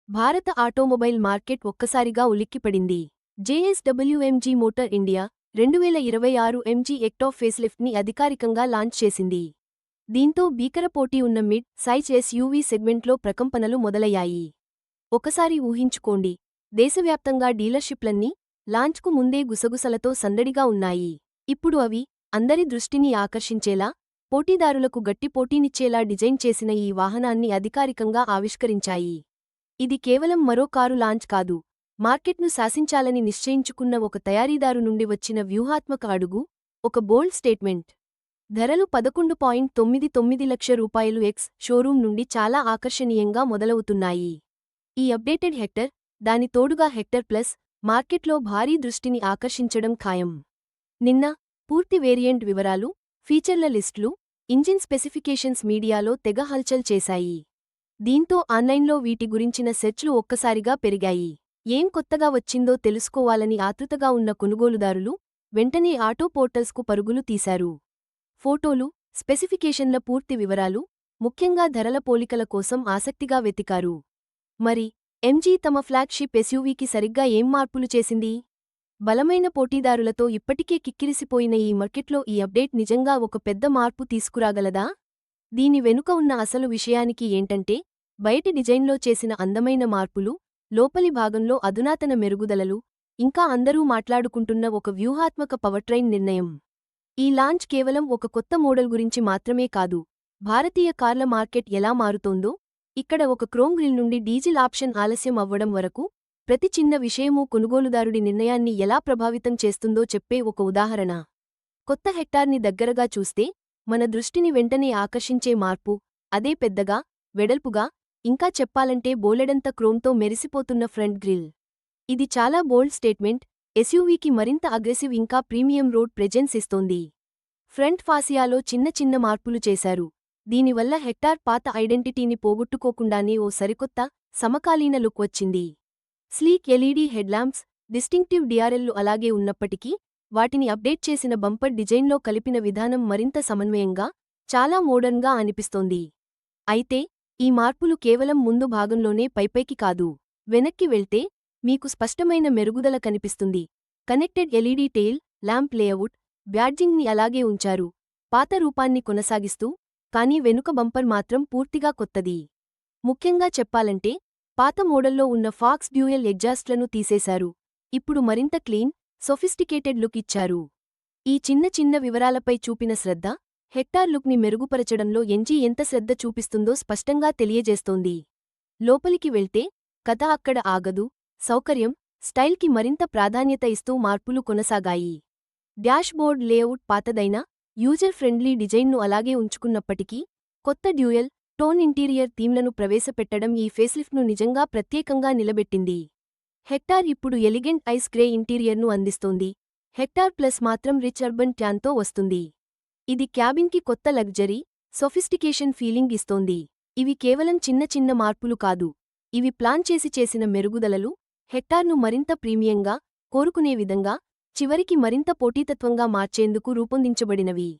భారత automobile market ఒక్కసారిగా ఉలిక్కిపడింది. జేఎస్‌డబ్ల్యూఎంజీ మోటార్ ఇండియా 2026 ఎంజీ ఎక్టాఫ్ ఫేస్‌లిఫ్ట్‌ని అధికారికంగా లాంచ్ చేసింది. దీంతో భీకర పోటీ ఉన్న మిడ్ సైజ్ ఎస్‌యూవీ సెగ్మెంట్లో ప్రకంపనలు మొదలయ్యాయి. ఒకసారి ఊహించుకోండి, దేశవ్యాప్తంగా డీలర్‌షిప్లన్నీ లాంచ్కు ముందే గుసగుసలతో సందడిగా ఉన్నాయి. ఇప్పుడు అవి అందరి దృష్టిని ఆకర్షించేలా, పోటీదారులకు గట్టి పోటీనిచ్చేలా డిజైన్ చేసిన ఈ వాహనాన్ని అధికారికంగా ఆవిష్కరించాయి. ఇది కేవలం మరో కారు లాంచ్ కాదు, మార్కెట్ను శాసించాలని నిశ్చయించుకున్న ఒక తయారీదారు నుండి వచ్చిన వ్యూహాత్మక అడుగు, ఒక బోల్డ్ స్టేట్మెంట్. ధరలు 11.99 లక్ష రూపాయలు ఎక్స్ షోరూం నుండి చాలా ఆకర్షణీయంగా మొదలవుతున్నాయి. ఈ అప్డేటెడ్ హెక్టర్, దాని తోడుగా హెక్టర్ ప్లస్, మార్కెట్లో భారీ దృష్టిని ఆకర్షించడం ఖాయం. నిన్న పూర్తి వేరియంట్ వివరాలు, ఫీచర్ల లిస్టులు, ఇంజిన్ స్పెసిఫికేషన్స్ మీడియాలో తెగ హల్చల్ చేశాయి. దీంతో ఆన్లైన్లో వీటి గురించిన సెర్చ్లు ఒక్కసారిగా పెరిగాయి. ఏం కొత్తగా వచ్చిందో తెలుసుకోవాలని ఆతృతగా ఉన్న కొనుగోలుదారులు వెంటనే ఆటో పోర్టల్స్కు పరుగులు తీశారు. ఫోటోలు, స్పెసిఫికేషన్ల పూర్తి వివరాలు, ముఖ్యంగా ధరల పోలికల కోసం ఆసక్తిగా వెతికారు. మరి ఎంజీ తమ ఫ్లాగ్షిప్ ఎస్యూవీకి సరిగ్గా ఏం మార్పులు చేసింది? బలమైన పోటీదారులతో ఇప్పటికే కిక్కిరిసిపోయిన ఈ మార్కెట్లో ఈ అప్డేట్ నిజంగా ఒక పెద్ద మార్పు తీసుకురాగలదా? దీని వెనుక ఉన్న అసలు విషయానికి ఏంటంటే, బయటి డిజైన్లో చేసిన అందమైన మార్పులు, లోపలి భాగంలో అధునాతన మెరుగుదలలు, ఇంకా అందరూ మాట్లాడుకుంటున్న ఒక వ్యూహాత్మక పవర్ట్రైన్ నిర్ణయం. ఈ లాంచ్ కేవలం ఒక కొత్త మోడల్ గురించి మాత్రమే కాదు, భారతీయ కార్ల మార్కెట్ ఎలా మారుతోందో, ఇక్కడ ఒక క్రోమ్ గ్రిల్ నుండి డీజిల్ ఆప్షన్ ఆలస్యం అవ్వడం వరకు, ప్రతి చిన్న విషయమూ కొనుగోలుదారుడి నిర్ణయాన్ని ఎలా ప్రభావితం చేస్తుందో చెప్పే ఒక ఉదాహరణ. కొత్త హెక్టార్ని దగ్గరగా చూస్తే, మన దృష్టిని వెంటనే ఆకర్షించే మార్పు, అదే పెద్దగా, వెడల్పుగా, ఇంకా చెప్పాలంటే బోలెడంత క్రోమ్తో మెరిసిపోతున్న ఫ్రంట్ గ్రిల్. ఇది చాలా బోల్డ్ స్టేట్మెంట్, ఎస్యూవీకి మరింత అగ్రెసివ్ ఇంకా ప్రీమియం రోడ్ ప్రెజెన్స్ ఇస్తోంది. ఫ్రంట్ ఫాసియాలో చిన్న చిన్న మార్పులు చేశారు. దీనివల్ల హెక్టార్ పాత ఐడెంటిటీని పోగొట్టుకోకుండానే ఓ సరికొత్త, సమకాలీన లుక్ వచ్చింది. స్లీక్ ఎల్ఈడీ హెడ్లాంప్స్, డిస్టింక్టివ్ డిఆర్ఎల్లు అలాగే ఉన్నప్పటికీ, వాటిని అప్డేట్ చేసిన బంపర్ డిజైన్లో కలిపిన విధానం మరింత సమన్వయంగా, చాలా మోడర్న్గా అనిపిస్తోంది. అయితే ఈ మార్పులు కేవలం ముందు భాగంలోనే పైపైకి కాదు. వెనక్కి వెళ్తే మీకు స్పష్టమైన మెరుగుదల కనిపిస్తుంది. Connected LED tail lamp layout, బ్యాడ్జింగ్ని అలాగే ఉంచారు, పాత రూపాన్ని కొనసాగిస్తూ, కానీ వెనుక బంపర్ మాత్రం పూర్తిగా కొత్తది. ముఖ్యంగా చెప్పాలంటే, పాత మోడల్లో ఉన్న ఫాక్స్ డ్యూయల్ ఎగ్జాస్ట్లను తీసేశారు. ఇప్పుడు మరింత క్లీన్, సొఫిస్టికేటెడ్ లుక్ ఇచ్చారు. ఈ చిన్న చిన్న వివరాలపై చూపిన శ్రద్ధ, హెక్టార్ లుక్ని మెరుగుపరచడంలో ఎంజీ ఎంత శ్రద్ధ చూపిస్తుందో స్పష్టంగా తెలియజేస్తోంది. లోపలికి వెళ్తే కథ అక్కడ ఆగదు. సౌకర్యం, స్టైల్కి మరింత ప్రాధాన్యత ఇస్తూ మార్పులు కొనసాగాయి. డాష్బోర్డ్ లేఅవుట్ పాతదైనా, యూజర్ ఫ్రెండ్లీ డిజైన్ను అలాగే ఉంచుకున్నప్పటికీ, కొత్త డ్యూయల్ టోన్ ఇంటీరియర్ థీమ్లను ప్రవేశపెట్టడం ఈ ఫేస్లిఫ్ట్ను నిజంగా ప్రత్యేకంగా నిలబెట్టింది. హెక్టార్ ఇప్పుడు ఎలిగెంట్ ఐస్ గ్రే ఇంటీరియర్ను అందిస్తోంది. హెక్టార్ ప్లస్ మాత్రం రిచ్ అర్బన్ ట్యాన్తో వస్తుంది. ఇది క్యాబిన్కి కొత్త లగ్జరీ, సొఫిస్టికేషన్ ఫీలింగ్ ఇస్తోంది. ఇవి కేవలం చిన్న చిన్న మార్పులు కాదు, ఇవి ప్లాన్ చేసిన మెరుగుదలలు, హెక్టార్ను మరింత ప్రీమియంగా, కోరుకునే విధంగా, చివరికి మరింత పోటీతత్వంగా మార్చేందుకు రూపొందించబడినవి.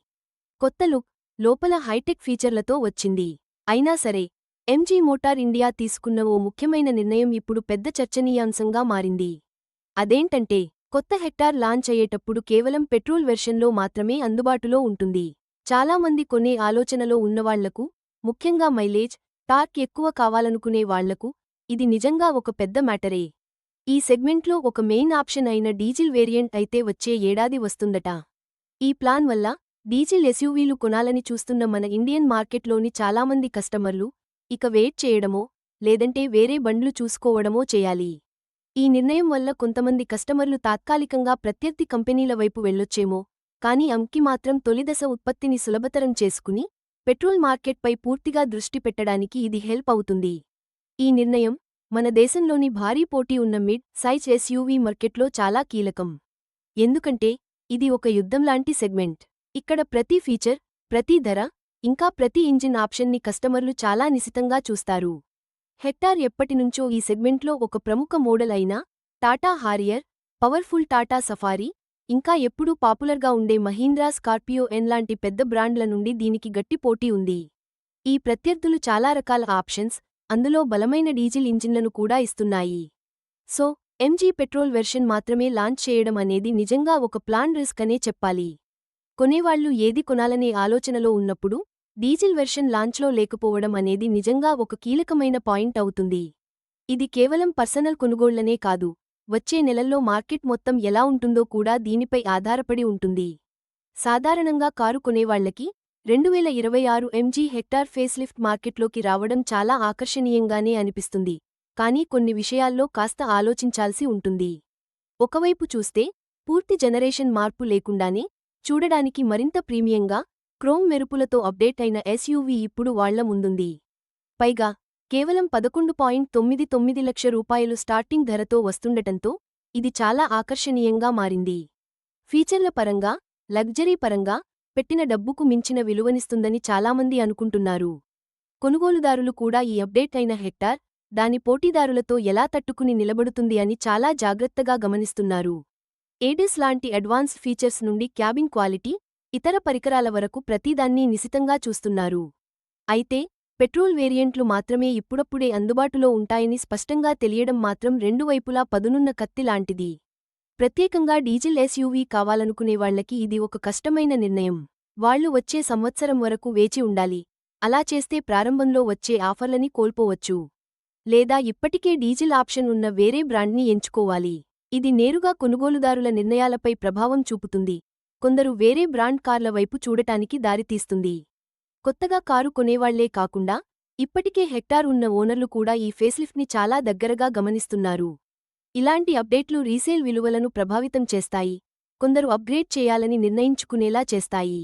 కొత్త లుక్, లోపల హైటెక్ ఫీచర్లతో వచ్చింది. అయినా సరే, ఎంజీ మోటార్ ఇండియా తీసుకున్న ఓ ముఖ్యమైన నిర్ణయం ఇప్పుడు పెద్ద చర్చనీయాంశంగా మారింది. అదేంటంటే, కొత్త హెక్టార్ లాంచ్ అయ్యేటప్పుడు కేవలం పెట్రోల్ వెర్షన్లో మాత్రమే అందుబాటులో ఉంటుంది. చాలామంది కొనే ఆలోచనలో ఉన్నవాళ్లకు, ముఖ్యంగా మైలేజ్, టార్క్ ఎక్కువ కావాలనుకునే వాళ్లకు, ఇది నిజంగా ఒక పెద్ద మ్యాటరే. ఈ సెగ్మెంట్లో ఒక మెయిన్ ఆప్షన్ అయిన డీజిల్ వేరియంట్ అయితే వచ్చే ఏడాది వస్తుందట. ఈ ప్లాన్ వల్ల, డీజిల్ ఎస్యూవీలు కొనాలని చూస్తున్న మన ఇండియన్ మార్కెట్లోని చాలామంది కస్టమర్లు, ఇక వెయిట్ చేయడమో, లేదంటే వేరే బండ్లు చూసుకోవడమో చేయాలి. ఈ నిర్ణయం వల్ల కొంతమంది కస్టమర్లు తాత్కాలికంగా ప్రత్యర్థి కంపెనీల వైపు వెళ్లొచ్చేమో, కానీ అంకి మాత్రం తొలిదశ ఉత్పత్తిని సులభతరం చేసుకుని, పెట్రోల్ మార్కెట్పై పూర్తిగా దృష్టి పెట్టడానికి ఇది హెల్ప్ అవుతుంది. ఈ నిర్ణయం, మన దేశంలోని భారీ పోటీ ఉన్న మిడ్ సైజ్ ఎస్యూవీ మార్కెట్లో చాలా కీలకం. ఎందుకంటే, ఇది ఒక యుద్ధంలాంటి సెగ్మెంట్. ఇక్కడ ప్రతి ఫీచర్, ప్రతి ధర, ఇంకా ప్రతి ఇంజిన్ ఆప్షన్ని కస్టమర్లు చాలా నిశితంగా చూస్తారు. హెక్టార్ ఎప్పటినుంచో ఈ సెగ్మెంట్లో ఒక ప్రముఖ మోడల్ అయినా, Tata Harrier, powerful Tata safari, ఇంకా ఎప్పుడూ పాపులర్గా ఉండే మహీంద్రా స్కార్పియో ఎన్ లాంటి పెద్ద బ్రాండ్ల నుండి దీనికి గట్టి పోటీ ఉంది. ఈ ప్రత్యర్థులు చాలా రకాల ఆప్షన్స్, అందులో బలమైన డీజిల్ ఇంజిన్లను కూడా ఇస్తున్నాయి. సో, ఎంజీ పెట్రోల్ వెర్షన్ మాత్రమే లాంచ్ చేయడం అనేది నిజంగా ఒక ప్లాన్ రిస్క్ అనే చెప్పాలి. కొనేవాళ్లు ఏది కొనాలనే ఆలోచనలో ఉన్నప్పుడు డీజిల్ వెర్షన్ లాంచ్లో లేకపోవడం అనేది నిజంగా ఒక కీలకమైన పాయింట్ అవుతుంది. ఇది కేవలం పర్సనల్ కొనుగోళ్లనే కాదు, వచ్చే నెలల్లో మార్కెట్ మొత్తం ఎలా ఉంటుందో కూడా దీనిపై ఆధారపడి ఉంటుంది. సాధారణంగా కారు కొనేవాళ్లకి 2026 ఎంజీ హెక్టార్ ఫేస్లిఫ్ట్ మార్కెట్లోకి రావడం చాలా ఆకర్షణీయంగానే అనిపిస్తుంది. కానీ కొన్ని విషయాల్లో కాస్త ఆలోచించాల్సి ఉంటుంది. ఒకవైపు చూస్తే పూర్తి జనరేషన్ మార్పు లేకుండానే చూడడానికి మరింత ప్రీమియంగా క్రోమ్ మెరుపులతో అప్డేట్ అయిన ఎస్యూవీ ఇప్పుడు వాళ్ల ముందుంది. పైగా కేవలం 11.99 లక్ష రూపాయలు స్టార్టింగ్ ధరతో వస్తుండటంతో ఇది చాలా ఆకర్షణీయంగా మారింది. ఫీచర్ల పరంగా, లగ్జరీ పరంగా పెట్టిన డబ్బుకు మించిన విలువనిస్తుందని చాలామంది అనుకుంటున్నారు. కొనుగోలుదారులు కూడా ఈ అప్డేట్ అయిన హెక్టార్ దాని పోటీదారులతో ఎలా తట్టుకుని నిలబడుతుంది అని చాలా జాగ్రత్తగా గమనిస్తున్నారు. ఏడిస్ లాంటి అడ్వాన్స్డ్ ఫీచర్స్ నుండి క్యాబిన్ క్వాలిటీ, ఇతర పరికరాల వరకు ప్రతిదాన్నీ నిశితంగా చూస్తున్నారు. అయితే పెట్రోల్ వేరియంట్లు మాత్రమే ఇప్పుడప్పుడే అందుబాటులో ఉంటాయని స్పష్టంగా తెలియడం మాత్రం రెండు వైపులా పదునున్న కత్తి లాంటిది. ప్రత్యేకంగా డీజిల్ ఎస్యూవీ కావాలనుకునేవాళ్లకి ఇది ఒక కష్టమైన నిర్ణయం. వాళ్లు వచ్చే సంవత్సరం వరకు వేచి ఉండాలి. అలా చేస్తే ప్రారంభంలో వచ్చే ఆఫర్లని కోల్పోవచ్చు. లేదా ఇప్పటికే డీజిల్ ఆప్షన్ ఉన్న వేరే బ్రాండ్ని ఎంచుకోవాలి. ఇది నేరుగా కొనుగోలుదారుల నిర్ణయాలపై ప్రభావం చూపుతుంది. కొందరు వేరే బ్రాండ్ కార్ల వైపు చూడటానికి దారితీస్తుంది. కొత్తగా కారు కొనేవాళ్లే కాకుండా ఇప్పటికే హెక్టార్ ఉన్న ఓనర్లు కూడా ఈ ఫేస్లిఫ్ట్ని చాలా దగ్గరగా గమనిస్తున్నారు. ఇలాంటి అప్డేట్లు రీసేల్ విలువలను ప్రభావితం చేస్తాయి. కొందరు అప్గ్రేడ్ చేయాలని నిర్ణయించుకునేలా చేస్తాయి.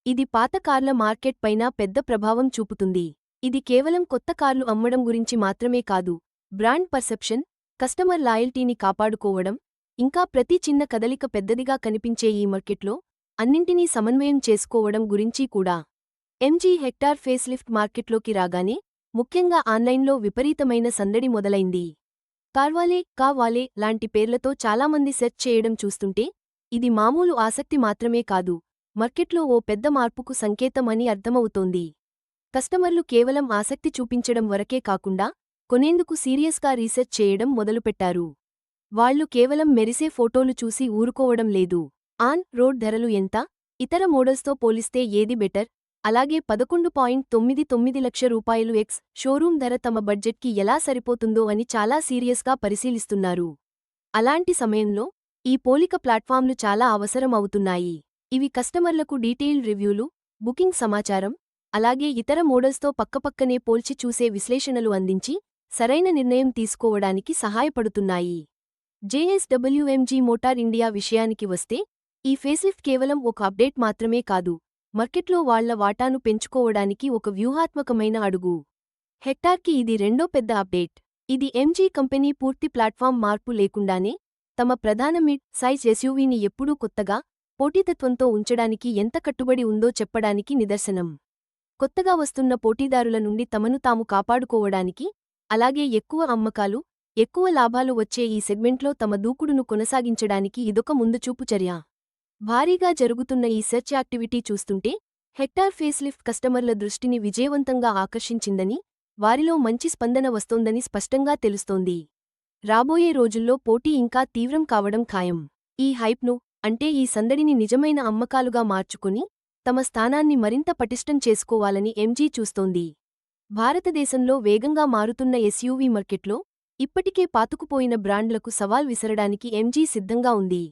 ఇది పాత కార్ల మార్కెట్ పైన పెద్ద ప్రభావం చూపుతుంది. ఇది కేవలం కొత్త కార్లు అమ్మడం గురించి మాత్రమే కాదు, బ్రాండ్ పర్సెప్షన్, కస్టమర్ లాయల్టీని కాపాడుకోవడం, ఇంకా ప్రతి చిన్న కదలిక పెద్దదిగా కనిపించే ఈ మార్కెట్లో అన్నింటినీ సమన్వయం చేసుకోవడం గురించి కూడా. ఎంజీ హెక్టార్ ఫేస్లిఫ్ట్ మార్కెట్లోకి రాగానే ముఖ్యంగా ఆన్లైన్లో విపరీతమైన సందడి మొదలైంది. కావాలే లాంటి పేర్లతో చాలామంది సెర్చ్ చేయడం చూస్తుంటే ఇది మామూలు ఆసక్తి మాత్రమే కాదు, మార్కెట్లో ఓ పెద్ద మార్పుకు సంకేతం అని అర్థమవుతోంది. కస్టమర్లు కేవలం ఆసక్తి చూపించడం వరకే కాకుండా కొనేందుకు సీరియస్గా రీసెర్చ్ చేయడం మొదలుపెట్టారు. వాళ్లు కేవలం మెరిసే ఫోటోలు చూసి ఊరుకోవడం లేదు. ఆన్ రోడ్ ధరలు ఎంత, ఇతర మోడల్స్తో పోలిస్తే ఏది బెటర్, అలాగే 11.99 లక్ష రూపాయలు ఎక్స్ షోరూం ధర తమ బడ్జెట్కి ఎలా సరిపోతుందో అని చాలా సీరియస్గా పరిశీలిస్తున్నారు. అలాంటి సమయంలో ఈ పోలిక ప్లాట్ఫామ్లు చాలా అవసరం అవుతున్నాయి. ఇవి కస్టమర్లకు డీటెయిల్డ్ రివ్యూలు, బుకింగ్ సమాచారం, అలాగే ఇతర మోడల్స్తో పక్కపక్కనే పోల్చి చూసే విశ్లేషణలు అందించి సరైన నిర్ణయం తీసుకోవడానికి సహాయపడుతున్నాయి. జేఎస్డబ్ల్యూఎంజీ మోటార్ ఇండియా విషయానికి వస్తే ఈ ఫేస్లిఫ్ట్ కేవలం ఒక అప్డేట్ మాత్రమే కాదు, మార్కెట్లో వాళ్ల వాటాను పెంచుకోవడానికి ఒక వ్యూహాత్మకమైన అడుగు. హెక్టార్కి ఇది రెండో పెద్ద అప్డేట్. ఇది ఎంజీ కంపెనీ పూర్తి ప్లాట్ఫామ్ మార్పు లేకుండానే తమ ప్రధాన మిడ్ సైజ్ ఎస్యూవీని ఎప్పుడూ కొత్తగా, పోటీతత్వంతో ఉంచడానికి ఎంత కట్టుబడి ఉందో చెప్పడానికి నిదర్శనం. కొత్తగా వస్తున్న పోటీదారుల నుండి తమను తాము కాపాడుకోవడానికి, అలాగే ఎక్కువ అమ్మకాలు, ఎక్కువ లాభాలు వచ్చే ఈ సెగ్మెంట్లో తమ దూకుడును కొనసాగించడానికి ఇదొక ముందుచూపు చర్య. భారీగా జరుగుతున్న ఈ సెర్చ్ యాక్టివిటీ చూస్తుంటే హెక్టార్ ఫేస్లిఫ్ట్ కస్టమర్ల దృష్టిని విజయవంతంగా ఆకర్షించిందని, వారిలో మంచి స్పందన వస్తోందని స్పష్టంగా తెలుస్తోంది. రాబోయే రోజుల్లో పోటీ ఇంకా తీవ్రం కావడం ఖాయం. ఈ హైప్ను, అంటే ఈ సందడిని నిజమైన అమ్మకాలుగా మార్చుకుని తమ స్థానాన్ని మరింత పటిష్టం చేసుకోవాలని ఎంజీ చూస్తోంది. భారతదేశంలో వేగంగా మారుతున్న ఎస్యూవీ మార్కెట్లో ఇప్పటికే పాతుకుపోయిన బ్రాండ్లకు సవాల్ విసరడానికి ఎంజీ సిద్ధంగా ఉంది.